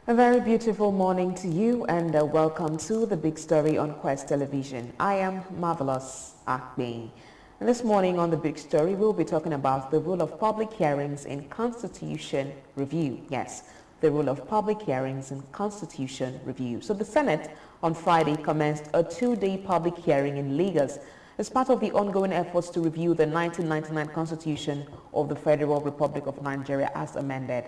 A very beautiful morning to you and welcome to the big story on Quest Television. I am Marvelous Akbane. And this morning on the big story, we'll be talking about the role of public hearings in Constitution review. Yes, the role of public hearings in Constitution review. So the Senate on Friday commenced a 2-day public hearing in Lagos as part of the ongoing efforts to review the 1999 Constitution of the Federal Republic of Nigeria as amended.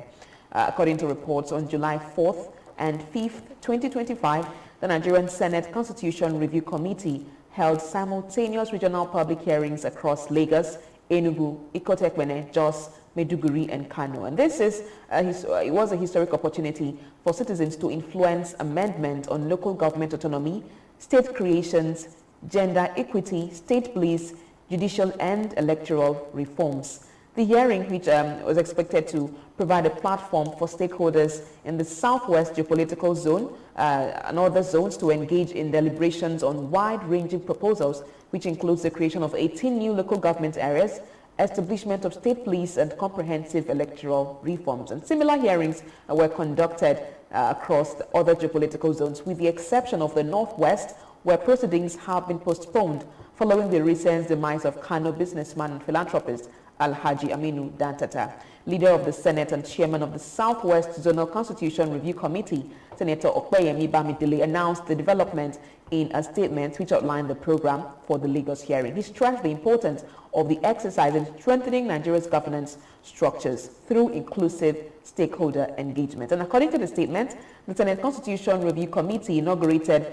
According to reports, on July 4th and 5th, 2025, the Nigerian Senate Constitution Review Committee held simultaneous regional public hearings across Lagos, Enugu, Ikotekpene, Jos, Maiduguri, and Kano. And this is it was a historic opportunity for citizens to influence amendment on local government autonomy, state creations, gender equity, state police, judicial and electoral reforms. The hearing, which was expected to provide a platform for stakeholders in the southwest geopolitical zone and other zones to engage in deliberations on wide-ranging proposals, which includes the creation of 18 new local government areas, establishment of state police, and comprehensive electoral reforms. And similar hearings were conducted across the other geopolitical zones, with the exception of the northwest, where proceedings have been postponed following the recent demise of Kano businessman and philanthropist Alhaji Aminu Dantata. Leader of the Senate and chairman of the Southwest Zonal Constitution Review Committee, Senator OKWUNEBE Bamidele, announced the development in a statement which outlined the program for the Lagos hearing. He stressed the importance of the exercise in strengthening Nigeria's governance structures through inclusive stakeholder engagement. And according to the statement, the Senate Constitution Review Committee inaugurated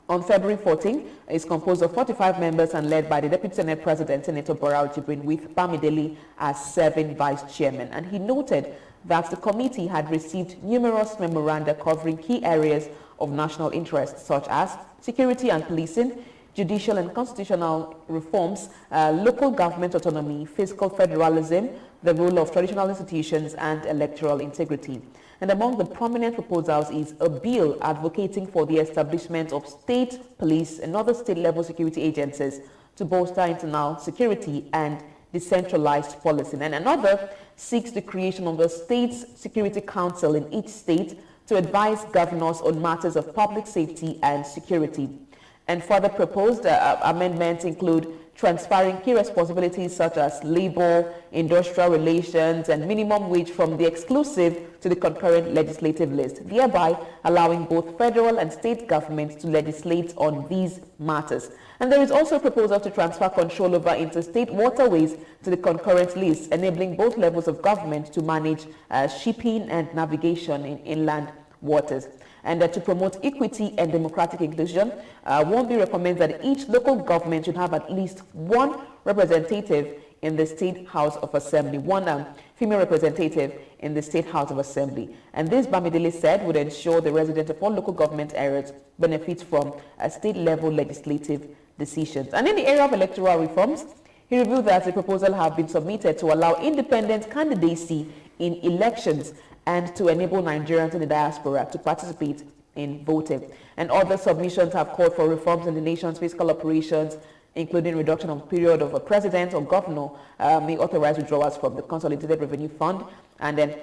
on February 14, is composed of 45 members and led by the Deputy Senate President, Senator Barau Jibrin, with Bamidele as serving vice chairman. And he noted that the committee had received numerous memoranda covering key areas of national interest, such as security and policing, judicial and constitutional reforms, local government autonomy, fiscal federalism, the role of traditional institutions, and electoral integrity. And among the prominent proposals is a bill advocating for the establishment of state police and other state-level security agencies to bolster internal security and decentralized policing. And another seeks the creation of a state security council in each state to advise governors on matters of public safety and security. And further proposed amendments include transferring key responsibilities such as labor, industrial relations, and minimum wage from the exclusive to the concurrent legislative list, thereby allowing both federal and state governments to legislate on these matters. And there is also a proposal to transfer control over interstate waterways to the concurrent list, enabling both levels of government to manage shipping and navigation in inland waters. And to promote equity and democratic inclusion, one bill recommends that each local government should have at least one representative in the State House of Assembly, one female representative in the State House of Assembly. And this, Bamidele said, would ensure the residents of all local government areas benefit from state-level legislative decisions. And in the area of electoral reforms, he revealed that the proposal have been submitted to allow independent candidacy in elections and to enable Nigerians in the diaspora to participate in voting. And other submissions have called for reforms in the nation's fiscal operations, including reduction of period of a president or governor may authorize withdrawals from the Consolidated Revenue Fund. And then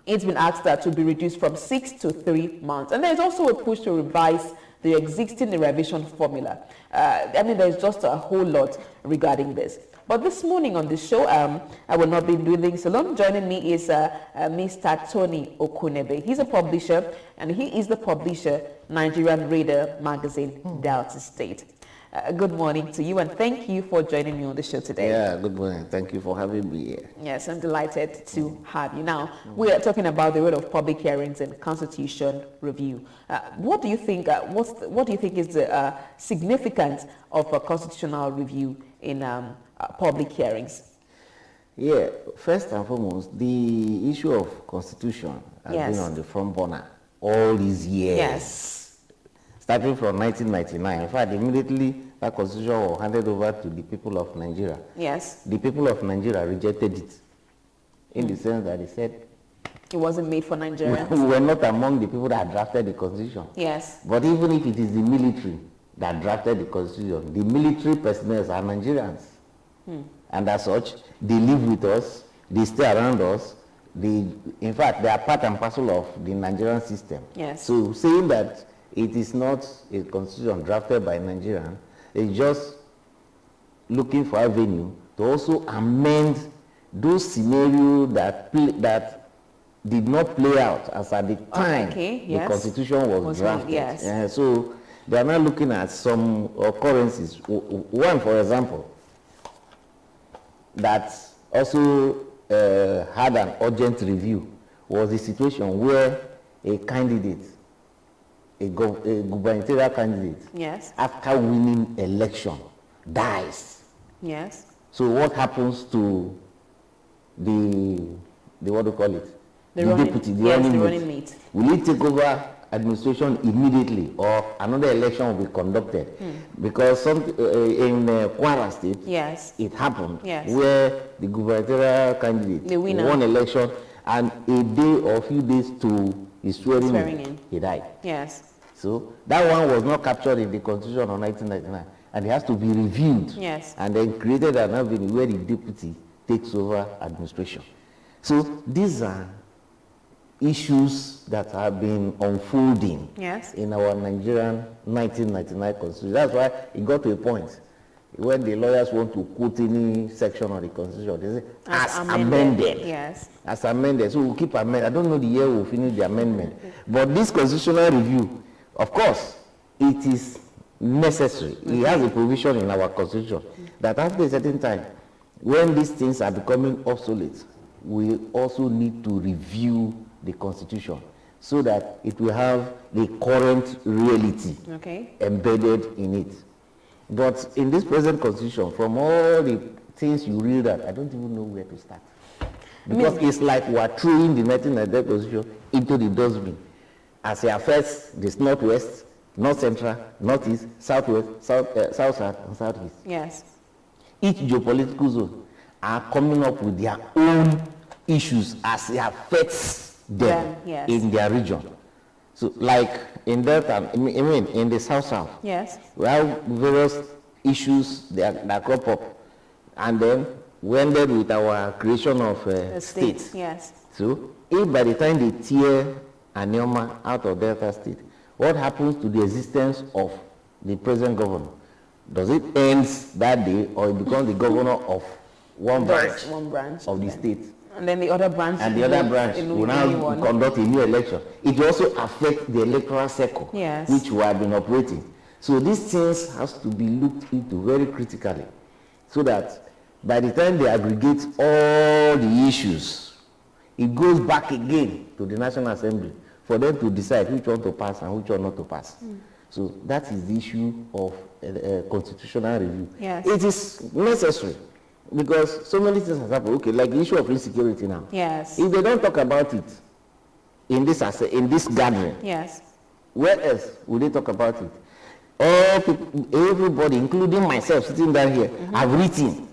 it's been asked that to be reduced from 6 to 3 months. And there's also a push to revise the existing derivation formula. There's just a whole lot regarding this. But this morning on the show, I will not be doing this alone. Joining me is Mr. Tony OKWUNEBE. He's a publisher, and he is the publisher, Nigerian Radar Magazine, Delta State. Good morning to you, and thank you for joining me on the show today. Yeah, good morning. Thank you for having me here. Yes, I'm delighted to have you. Now, we are talking about the role of public hearings and constitution review. What do you think? What do you think is the significance of a constitutional review in public hearings? Yeah, first and foremost, the issue of constitution has been on the front burner all these years. Yes. Starting from 1999. In fact, immediately that constitution was handed over to the people of Nigeria. Yes. The people of Nigeria rejected it in the sense that they said it wasn't made for Nigerians. We were not among the people that drafted the constitution. Yes. But even if it is the military that drafted the constitution, the military personnel are Nigerians. And as such, they live with us, they stay around us, in fact, they are part and parcel of the Nigerian system. Yes. So saying that it is not a constitution drafted by Nigerians, it's just looking for a venue to also amend those scenarios that did not play out as at the time the constitution was drafted. Yes. So they are now looking at some occurrences. One, for example, that also had an urgent review was the situation where a candidate, a gubernatorial candidate, yes, after winning election, dies. Yes. So what happens to the what do you call it? The deputy, the running mate. Will he take over administration immediately, or another election will be conducted? Because in Kwara State, yes, it happened, yes, where the gubernatorial candidate won election, and a day or a few days to his swearing in, he died. Yes. So that one was not captured in the Constitution of 1999, and it has to be reviewed. Yes. And then created an avenue where the deputy takes over administration. So these are issues that have been unfolding, yes, in our Nigerian 1999 Constitution. That's why it got to a point when the lawyers want to quote any section of the Constitution, they say, as amended. Yes. As amended. So we'll keep amending. I don't know the year we'll finish the amendment. But this constitutional review, of course, it is necessary. It has a provision in our Constitution that after a certain time, when these things are becoming obsolete, we also need to review the Constitution so that it will have the current reality embedded in it. But in this present Constitution, from all the things you read that, I don't even know where to start. Because it's like we're throwing the 1999 Constitution into the dustbin as it affects this Northwest, North Central, Northeast, Southwest, South, and Southeast. Yes. Each geopolitical zone are coming up with their own issues as it affects them in their region. So, like in Delta, I mean, in the South, yes, we have various issues that crop up, and then we ended with our creation of states. Yes. So, if by the time they tear Anioma out of Delta State, what happens to the existence of the present governor? Does it end that day, or it becomes the governor of one branch of the state? And then the other branch. And the other branch will now conduct a new election. It will also affect the electoral circle, which we have been operating. So these things have to be looked into very critically, so that by the time they aggregate all the issues, it goes back again to the National Assembly for them to decide which one to pass and which one not to pass. So that is the issue of constitutional review. Yes. It is necessary because so many things have happened. Okay, like the issue of insecurity now. Yes. If they don't talk about it in this gathering, yes, where else will they talk about it? All people, everybody, including myself sitting down here, have written,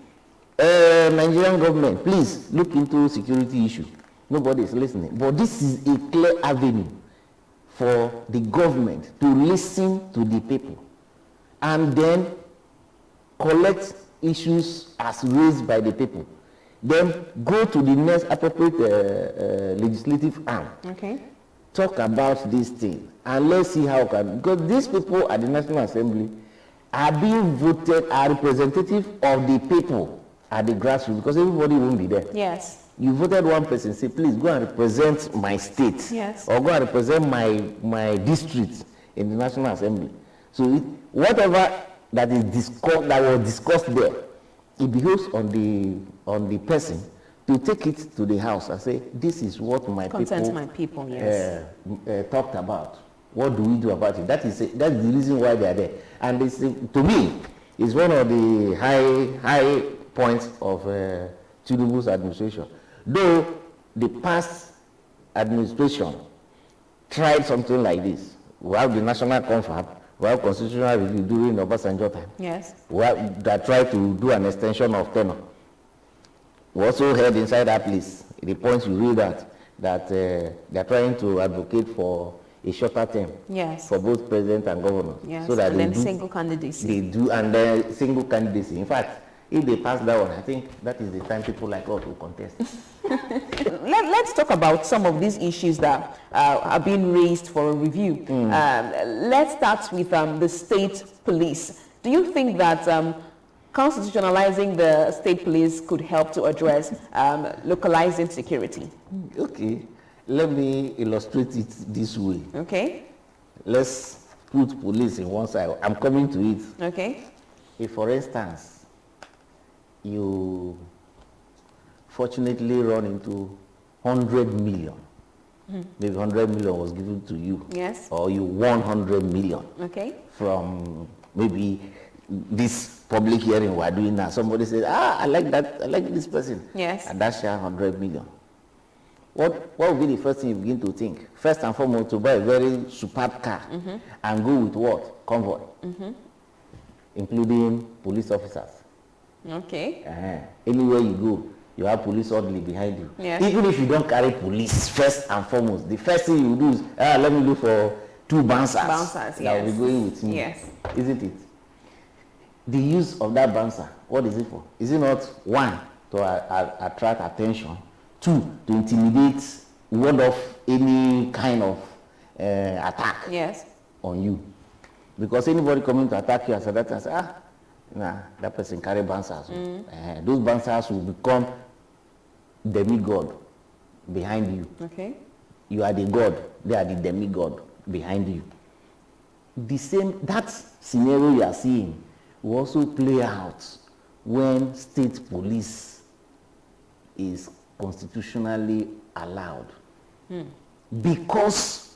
Nigerian government, please look into security issue. Nobody is listening. But this is a clear avenue for the government to listen to the people and then collect issues as raised by the people. Then go to the next appropriate legislative arm. Okay. Talk about this thing and let's see how can, because these people at the National Assembly are being voted, are representative of the people at the grassroots, because everybody won't be there. Yes. You voted one person, say, please go and represent my state. Yes. Or go and represent my district in the National Assembly. So whatever that is discussed, that was discussed there, it behoves on the person to take it to the house and say, this is what my people yes, talked about. What do we do about it? That's the reason why they are there. And this, to me, is one of the high points of Tinubu's administration. Though the past administration tried something like this. We have the National Confab, we have Constitutional Review during Obasanjo time. Yes. That tried to do an extension of tenure. We also heard inside that place, the points you read that they're trying to advocate for a shorter term, yes, for both president and governor. Yes. So that and then single candidacy. They do, and then single candidacy. In fact, If they pass that one, I think that is the time people like us will contest. Let's talk about some of these issues that are being raised for a review. Let's start with the state police. Do you think that constitutionalizing the state police could help to address localized insecurity? Okay, let me illustrate it this way. Okay. Let's put police in one side. I'm coming to it. Okay. If, for instance, you fortunately run into 100 million, maybe 100 million was given to you. Yes. Or you won 100 million. Okay. From maybe this public hearing we're doing now. Somebody says, I like that, I like this person. Yes. And that's share 100 million. What would be the first thing you begin to think? First and foremost, to buy a very superb car and go with what? Convoy. Including police officers. Okay. Anywhere you go, you have police orderly behind you. Yes. Even if you don't carry police, first and foremost, the first thing you do is, let me look for 2 bouncers. Bouncers, that will be going with me. Yes. Isn't it? The use of that bouncer, what is it for? Is it not, 1, to attract attention, 2, to intimidate, ward off any kind of attack on you? Because anybody coming to attack you as a that and say, that person carry bouncers. Those bouncers will become demigod behind you. Okay. You are the god, they are the demigod behind you. The same, that scenario you are seeing will also play out when state police is constitutionally allowed. Because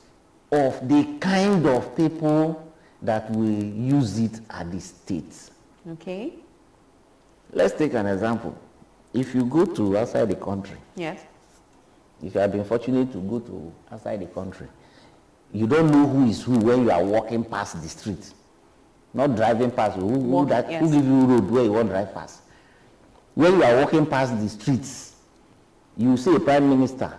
of the kind of people that will use it at the state. Okay. Let's take an example. If you go to outside the country, yes. If you have been fortunate to go to outside the country, you don't know who is who when you are walking past the street. Not driving past, who give you road where you want to drive past. When you are walking past the streets, you see a prime minister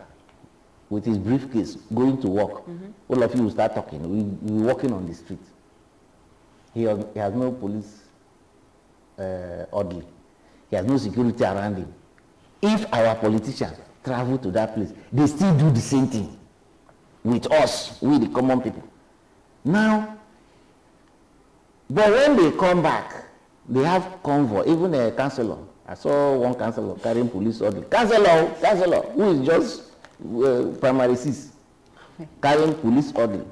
with his briefcase going to work. All of you will start talking. We'll be walking on the street. He has no police orderly. He has no security around him. If our politicians travel to that place, they still do the same thing with us, we the common people. Now, but when they come back, they have convoy, even a councillor. I saw one councillor carrying police order. Councillor, who is just primary 6, carrying police order.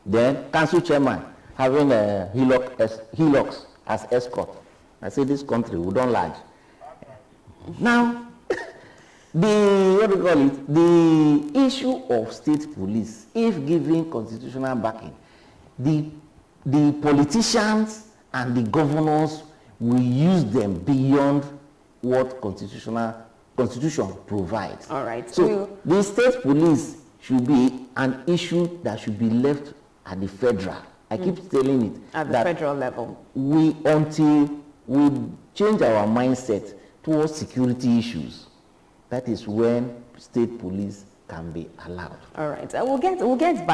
Then council chairman having a Hilux as escort. I say this country, we don't large. Now, the issue of state police, if given constitutional backing, the politicians and the governors will use them beyond what constitution provides. All right. So the state police should be an issue that should be left at the federal. I keep telling it. At the federal level. Until we change our mindset towards security issues, that is when state police can be allowed. All right. We'll get back.